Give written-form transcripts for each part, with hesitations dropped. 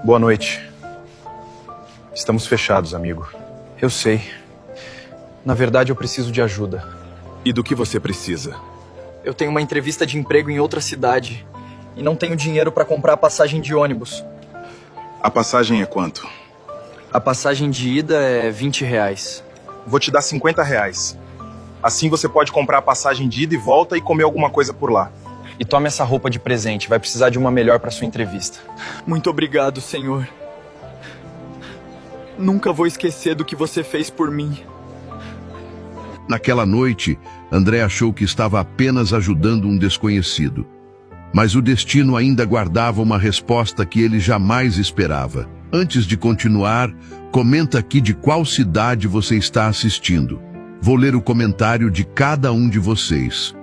Boa noite. Estamos fechados, amigo. Eu sei. Na verdade, eu preciso de ajuda. E do que você precisa? Eu tenho uma entrevista de emprego em outra cidade e não tenho dinheiro para comprar a passagem de ônibus. A passagem é quanto? A passagem de ida é R$20. Vou te dar R$50. Assim você pode comprar a passagem de ida e volta e comer alguma coisa por lá. E tome essa roupa de presente, vai precisar de uma melhor para sua entrevista. Muito obrigado, senhor. Nunca vou esquecer do que você fez por mim. Naquela noite, André achou que estava apenas ajudando um desconhecido. Mas o destino ainda guardava uma resposta que ele jamais esperava. Antes de continuar, comenta aqui de qual cidade você está assistindo. Vou ler o comentário de cada um de vocês.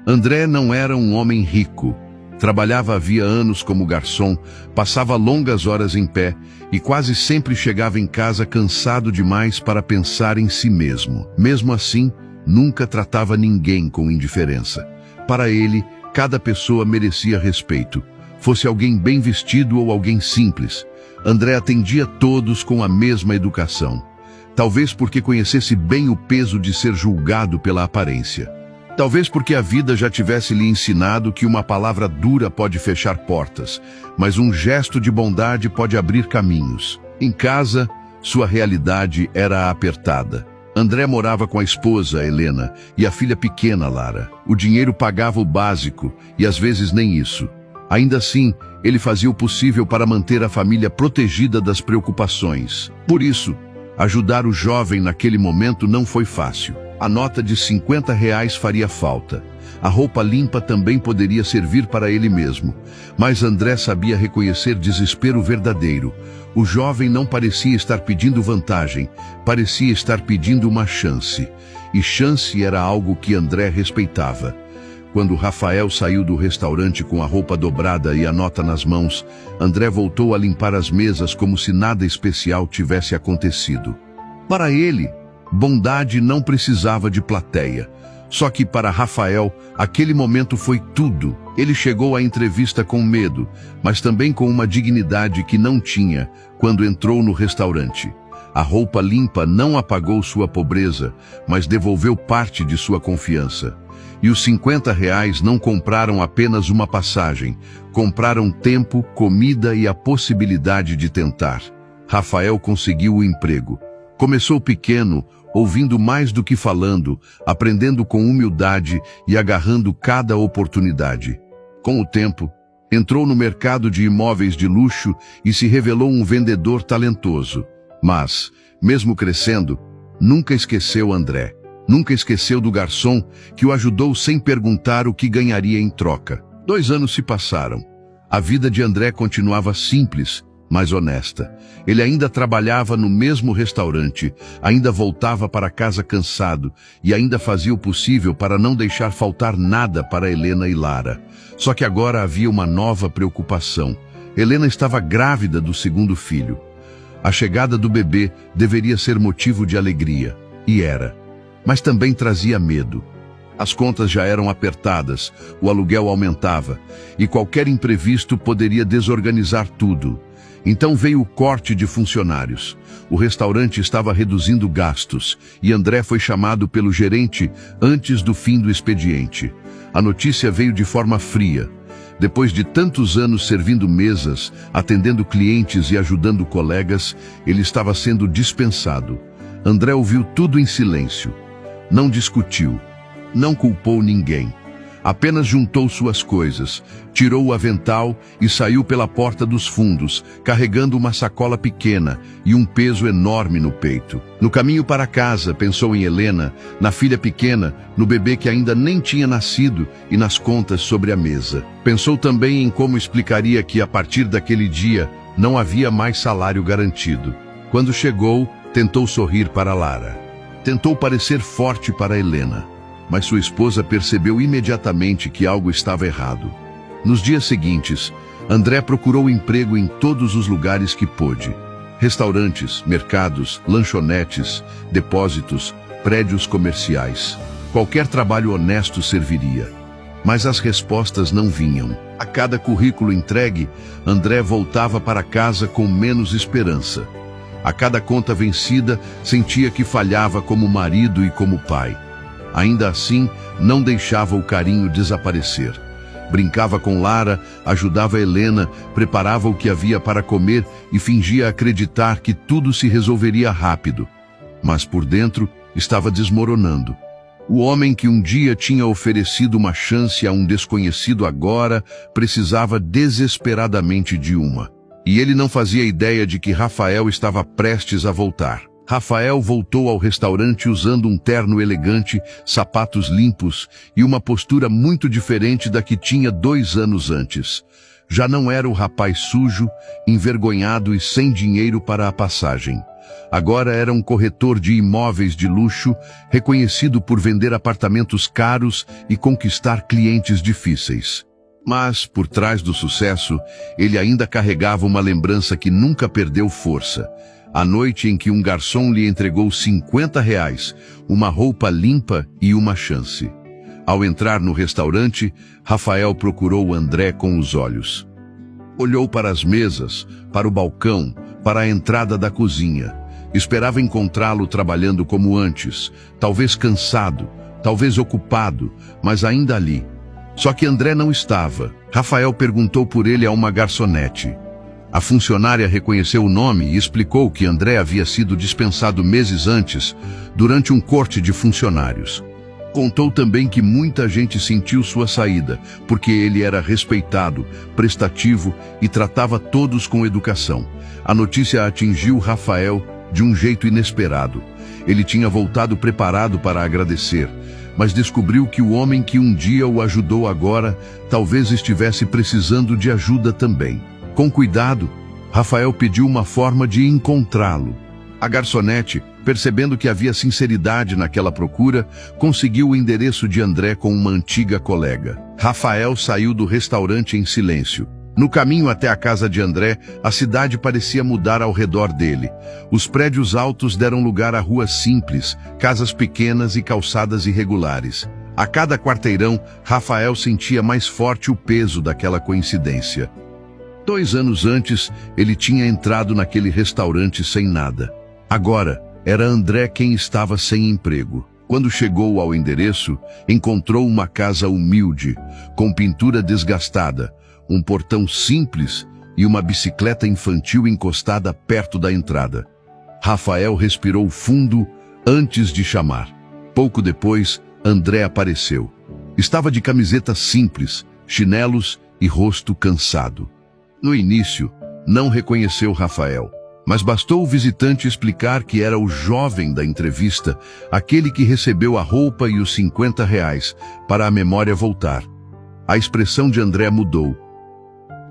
André não era um homem rico. Trabalhava havia anos como garçom, passava longas horas em pé e quase sempre chegava em casa cansado demais para pensar em si mesmo. Mesmo assim, nunca tratava ninguém com indiferença. Para ele, cada pessoa merecia respeito, fosse alguém bem vestido ou alguém simples. André atendia todos com a mesma educação. Talvez porque conhecesse bem o peso de ser julgado pela aparência. Talvez porque a vida já tivesse lhe ensinado que uma palavra dura pode fechar portas, mas um gesto de bondade pode abrir caminhos. Em casa, sua realidade era apertada. André morava com a esposa, Helena, e a filha pequena, Lara. O dinheiro pagava o básico, e às vezes nem isso. Ainda assim, ele fazia o possível para manter a família protegida das preocupações. Por isso, ajudar o jovem naquele momento não foi fácil. A nota de R$50 faria falta. A roupa limpa também poderia servir para ele mesmo. Mas André sabia reconhecer desespero verdadeiro. O jovem não parecia estar pedindo vantagem, parecia estar pedindo uma chance. E chance era algo que André respeitava. Quando Rafael saiu do restaurante com a roupa dobrada e a nota nas mãos, André voltou a limpar as mesas como se nada especial tivesse acontecido. Para ele, bondade não precisava de plateia. Só que para Rafael, aquele momento foi tudo. Ele chegou à entrevista com medo, mas também com uma dignidade que não tinha quando entrou no restaurante. A roupa limpa não apagou sua pobreza, mas devolveu parte de sua confiança. E os R$50 não compraram apenas uma passagem, compraram tempo, comida e a possibilidade de tentar. Rafael conseguiu o emprego. Começou pequeno, ouvindo mais do que falando, aprendendo com humildade e agarrando cada oportunidade. Com o tempo, entrou no mercado de imóveis de luxo e se revelou um vendedor talentoso. Mas, mesmo crescendo, nunca esqueceu André. Nunca esqueceu do garçom que o ajudou sem perguntar o que ganharia em troca. 2 anos se passaram. A vida de André continuava simples, mas honesta. Ele ainda trabalhava no mesmo restaurante, ainda voltava para casa cansado e ainda fazia o possível para não deixar faltar nada para Helena e Lara. Só que agora havia uma nova preocupação. Helena estava grávida do segundo filho. A chegada do bebê deveria ser motivo de alegria, e era. Mas também trazia medo. As contas já eram apertadas, o aluguel aumentava, e qualquer imprevisto poderia desorganizar tudo. Então veio o corte de funcionários. O restaurante estava reduzindo gastos, e André foi chamado pelo gerente antes do fim do expediente. A notícia veio de forma fria. Depois de tantos anos servindo mesas, atendendo clientes e ajudando colegas, ele estava sendo dispensado. André ouviu tudo em silêncio. Não discutiu, não culpou ninguém. Apenas juntou suas coisas, tirou o avental e saiu pela porta dos fundos, carregando uma sacola pequena e um peso enorme no peito. No caminho para casa, pensou em Helena, na filha pequena, no bebê que ainda nem tinha nascido e nas contas sobre a mesa. Pensou também em como explicaria que, a partir daquele dia, não havia mais salário garantido. Quando chegou, tentou sorrir para Lara. Tentou parecer forte para Helena, mas sua esposa percebeu imediatamente que algo estava errado. Nos dias seguintes, André procurou emprego em todos os lugares que pôde. Restaurantes, mercados, lanchonetes, depósitos, prédios comerciais. Qualquer trabalho honesto serviria. mas as respostas não vinham. A cada currículo entregue, André voltava para casa com menos esperança. A cada conta vencida, sentia que falhava como marido e como pai. Ainda assim, não deixava o carinho desaparecer. Brincava com Lara, ajudava Helena, preparava o que havia para comer e fingia acreditar que tudo se resolveria rápido. Mas por dentro, estava desmoronando. O homem que um dia tinha oferecido uma chance a um desconhecido agora precisava desesperadamente de uma. E ele não fazia ideia de que Rafael estava prestes a voltar. Rafael voltou ao restaurante usando um terno elegante, sapatos limpos e uma postura muito diferente da que tinha 2 anos antes. Já não era o rapaz sujo, envergonhado e sem dinheiro para a passagem. Agora era um corretor de imóveis de luxo, reconhecido por vender apartamentos caros e conquistar clientes difíceis. Mas, por trás do sucesso, ele ainda carregava uma lembrança que nunca perdeu força. A noite em que um garçom lhe entregou R$ 50, uma roupa limpa e uma chance. Ao entrar no restaurante, Rafael procurou André com os olhos. Olhou para as mesas, para o balcão, para a entrada da cozinha. Esperava encontrá-lo trabalhando como antes, talvez cansado, talvez ocupado, mas ainda ali. Só que André não estava. Rafael perguntou por ele a uma garçonete. A funcionária reconheceu o nome e explicou que André havia sido dispensado meses antes, durante um corte de funcionários. Contou também que muita gente sentiu sua saída, porque ele era respeitado, prestativo e tratava todos com educação. A notícia atingiu Rafael de um jeito inesperado. Ele tinha voltado preparado para agradecer, mas descobriu que o homem que um dia o ajudou agora talvez estivesse precisando de ajuda também. Com cuidado, Rafael pediu uma forma de encontrá-lo. A garçonete, percebendo que havia sinceridade naquela procura, conseguiu o endereço de André com uma antiga colega. Rafael saiu do restaurante em silêncio. No caminho até a casa de André, a cidade parecia mudar ao redor dele. Os prédios altos deram lugar a ruas simples, casas pequenas e calçadas irregulares. A cada quarteirão, Rafael sentia mais forte o peso daquela coincidência. 2 anos antes, ele tinha entrado naquele restaurante sem nada. Agora, era André quem estava sem emprego. Quando chegou ao endereço, encontrou uma casa humilde, com pintura desgastada, um portão simples e uma bicicleta infantil encostada perto da entrada. Rafael respirou fundo antes de chamar. Pouco depois, André apareceu. Estava de camiseta simples, chinelos e rosto cansado. No início, não reconheceu Rafael, mas bastou o visitante explicar que era o jovem da entrevista, aquele que recebeu a roupa e os R$ 50, para a memória voltar. A expressão de André mudou.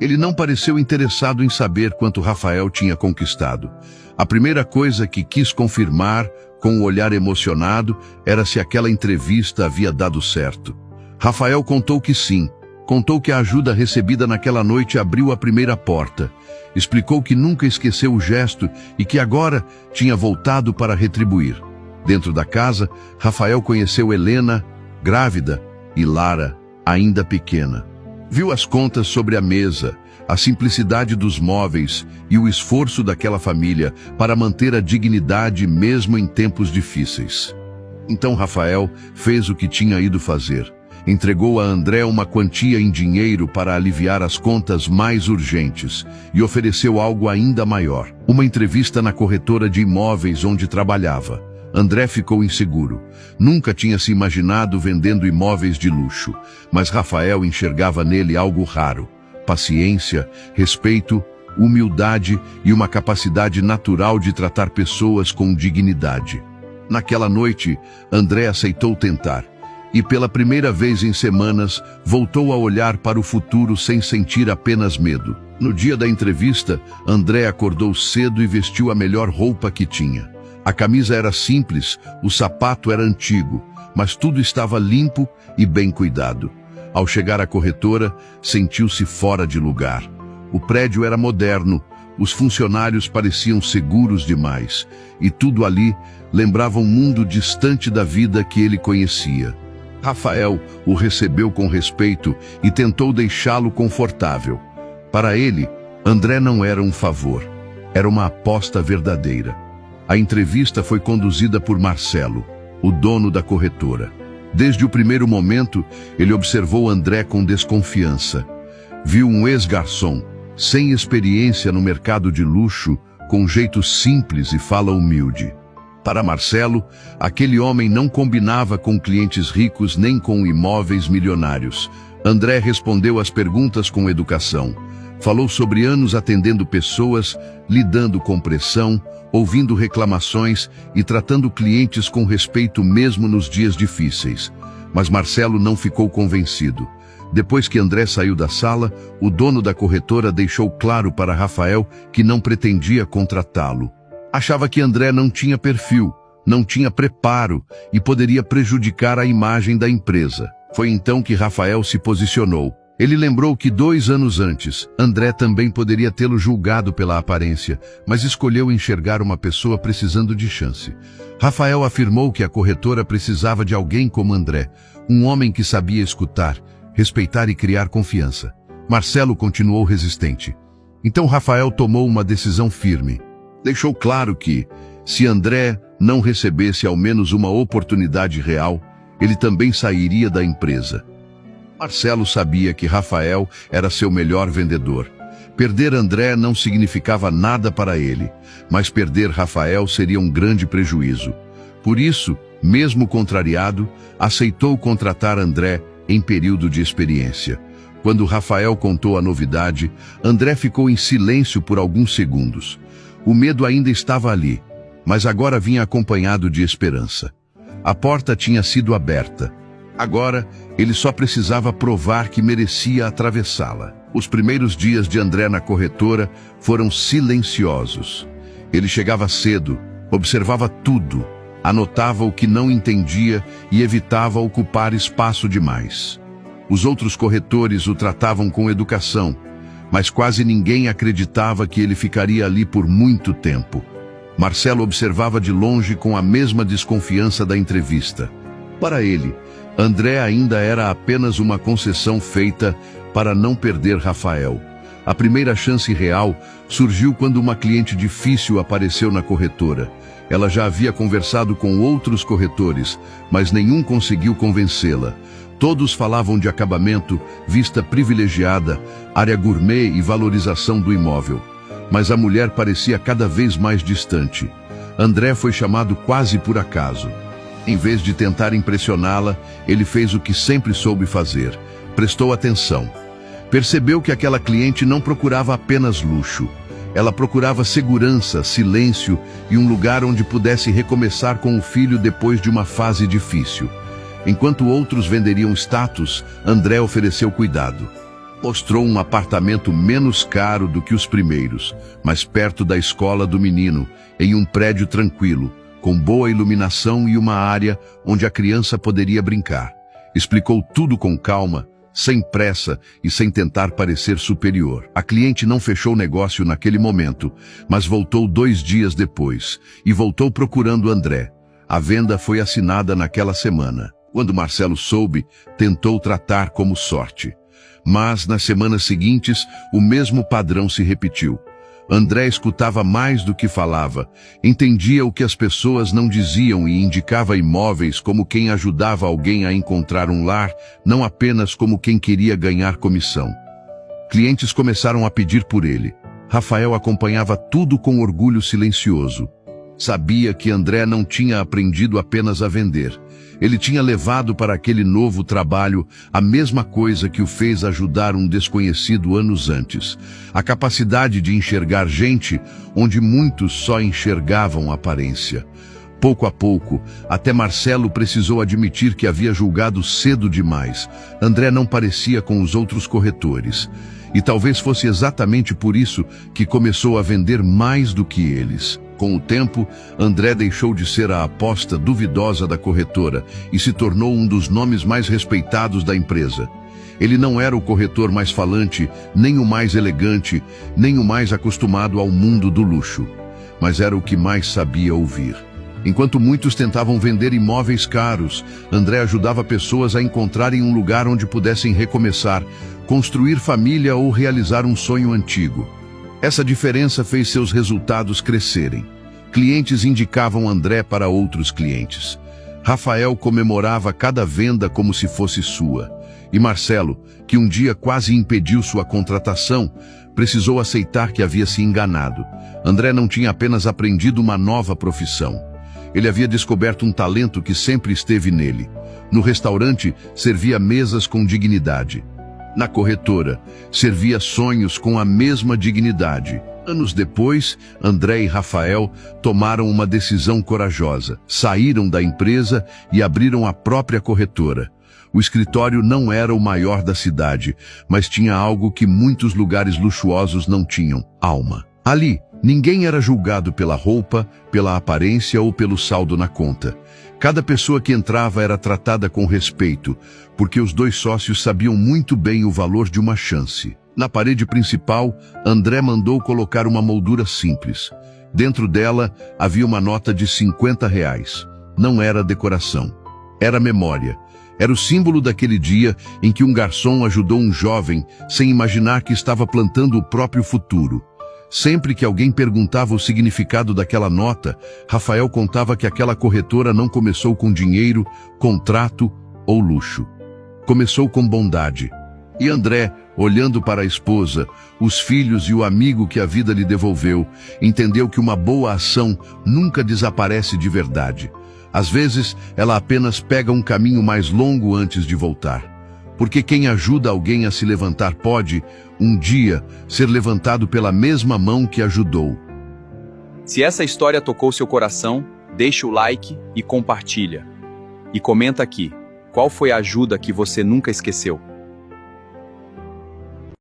Ele não pareceu interessado em saber quanto Rafael tinha conquistado. A primeira coisa que quis confirmar, com o olhar emocionado, era se aquela entrevista havia dado certo. Rafael contou que sim. Contou que a ajuda recebida naquela noite abriu a primeira porta. Explicou que nunca esqueceu o gesto e que agora tinha voltado para retribuir. Dentro da casa, Rafael conheceu Helena, grávida, e Lara, ainda pequena. Viu as contas sobre a mesa, a simplicidade dos móveis e o esforço daquela família para manter a dignidade mesmo em tempos difíceis. Então Rafael fez o que tinha ido fazer. Entregou a André uma quantia em dinheiro para aliviar as contas mais urgentes e ofereceu algo ainda maior, uma entrevista na corretora de imóveis onde trabalhava. André ficou inseguro. Nunca tinha se imaginado vendendo imóveis de luxo, mas Rafael enxergava nele algo raro: paciência, respeito, humildade e uma capacidade natural de tratar pessoas com dignidade. Naquela noite, André aceitou tentar. E pela primeira vez em semanas, voltou a olhar para o futuro sem sentir apenas medo. No dia da entrevista, André acordou cedo e vestiu a melhor roupa que tinha. A camisa era simples, o sapato era antigo, mas tudo estava limpo e bem cuidado. Ao chegar à corretora, sentiu-se fora de lugar. O prédio era moderno, os funcionários pareciam seguros demais, e tudo ali lembrava um mundo distante da vida que ele conhecia. Rafael o recebeu com respeito e tentou deixá-lo confortável. Para ele, André não era um favor, era uma aposta verdadeira. A entrevista foi conduzida por Marcelo, o dono da corretora. Desde o primeiro momento, ele observou André com desconfiança. Viu um ex-garçom, sem experiência no mercado de luxo, com jeito simples e fala humilde. Para Marcelo, aquele homem não combinava com clientes ricos nem com imóveis milionários. André respondeu às perguntas com educação. Falou sobre anos atendendo pessoas, lidando com pressão, ouvindo reclamações e tratando clientes com respeito mesmo nos dias difíceis. Mas Marcelo não ficou convencido. Depois que André saiu da sala, o dono da corretora deixou claro para Rafael que não pretendia contratá-lo. Achava que André não tinha perfil, não tinha preparo e poderia prejudicar a imagem da empresa. Foi então que Rafael se posicionou. Ele lembrou que 2 anos antes, André também poderia tê-lo julgado pela aparência, mas escolheu enxergar uma pessoa precisando de chance. Rafael afirmou que a corretora precisava de alguém como André, um homem que sabia escutar, respeitar e criar confiança. Marcelo continuou resistente. Então Rafael tomou uma decisão firme. Deixou claro que, se André não recebesse ao menos uma oportunidade real, ele também sairia da empresa. Marcelo sabia que Rafael era seu melhor vendedor. Perder André não significava nada para ele, mas perder Rafael seria um grande prejuízo. Por isso, mesmo contrariado, aceitou contratar André em período de experiência. Quando Rafael contou a novidade, André ficou em silêncio por alguns segundos. O medo ainda estava ali, mas agora vinha acompanhado de esperança. A porta tinha sido aberta. Agora, ele só precisava provar que merecia atravessá-la. Os primeiros dias de André na corretora foram silenciosos. Ele chegava cedo, observava tudo, anotava o que não entendia e evitava ocupar espaço demais. Os outros corretores o tratavam com educação, mas quase ninguém acreditava que ele ficaria ali por muito tempo. Marcelo observava de longe com a mesma desconfiança da entrevista. Para ele, André ainda era apenas uma concessão feita para não perder Rafael. A primeira chance real surgiu quando uma cliente difícil apareceu na corretora. Ela já havia conversado com outros corretores, mas nenhum conseguiu convencê-la. Todos falavam de acabamento, vista privilegiada, área gourmet e valorização do imóvel. Mas a mulher parecia cada vez mais distante. André foi chamado quase por acaso. Em vez de tentar impressioná-la, ele fez o que sempre soube fazer. Prestou atenção. Percebeu que aquela cliente não procurava apenas luxo. Ela procurava segurança, silêncio e um lugar onde pudesse recomeçar com o filho depois de uma fase difícil. Enquanto outros venderiam status, André ofereceu cuidado. Mostrou um apartamento menos caro do que os primeiros, mas perto da escola do menino, em um prédio tranquilo, com boa iluminação e uma área onde a criança poderia brincar. Explicou tudo com calma, sem pressa e sem tentar parecer superior. A cliente não fechou o negócio naquele momento, mas voltou 2 dias depois, e voltou procurando André. A venda foi assinada naquela semana. Quando Marcelo soube, tentou tratar como sorte. Mas, nas semanas seguintes, o mesmo padrão se repetiu. André escutava mais do que falava, entendia o que as pessoas não diziam e indicava imóveis como quem ajudava alguém a encontrar um lar, não apenas como quem queria ganhar comissão. Clientes começaram a pedir por ele. Rafael acompanhava tudo com orgulho silencioso. Sabia que André não tinha aprendido apenas a vender. Ele tinha levado para aquele novo trabalho a mesma coisa que o fez ajudar um desconhecido anos antes. A capacidade de enxergar gente onde muitos só enxergavam aparência. Pouco a pouco, até Marcelo precisou admitir que havia julgado cedo demais. André não parecia com os outros corretores. E talvez fosse exatamente por isso que começou a vender mais do que eles. Com o tempo, André deixou de ser a aposta duvidosa da corretora e se tornou um dos nomes mais respeitados da empresa. Ele não era o corretor mais falante, nem o mais elegante, nem o mais acostumado ao mundo do luxo, mas era o que mais sabia ouvir. Enquanto muitos tentavam vender imóveis caros, André ajudava pessoas a encontrarem um lugar onde pudessem recomeçar, construir família ou realizar um sonho antigo. Essa diferença fez seus resultados crescerem. Clientes indicavam André para outros clientes. Rafael comemorava cada venda como se fosse sua. E Marcelo, que um dia quase impediu sua contratação, precisou aceitar que havia se enganado. André não tinha apenas aprendido uma nova profissão. Ele havia descoberto um talento que sempre esteve nele. No restaurante, servia mesas com dignidade. Na corretora, servia sonhos com a mesma dignidade. Anos depois, André e Rafael tomaram uma decisão corajosa. Saíram da empresa e abriram a própria corretora. O escritório não era o maior da cidade, mas tinha algo que muitos lugares luxuosos não tinham: alma. Ali, ninguém era julgado pela roupa, pela aparência ou pelo saldo na conta. Cada pessoa que entrava era tratada com respeito, porque os dois sócios sabiam muito bem o valor de uma chance. Na parede principal, André mandou colocar uma moldura simples. Dentro dela, havia uma nota de R$50. Não era decoração. Era memória. Era o símbolo daquele dia em que um garçom ajudou um jovem sem imaginar que estava plantando o próprio futuro. Sempre que alguém perguntava o significado daquela nota, Rafael contava que aquela corretora não começou com dinheiro, contrato ou luxo. Começou com bondade. E André, olhando para a esposa, os filhos e o amigo que a vida lhe devolveu, entendeu que uma boa ação nunca desaparece de verdade. Às vezes, ela apenas pega um caminho mais longo antes de voltar. Porque quem ajuda alguém a se levantar pode, um dia, ser levantado pela mesma mão que ajudou. Se essa história tocou seu coração, deixa o like e compartilha. E comenta aqui, qual foi a ajuda que você nunca esqueceu?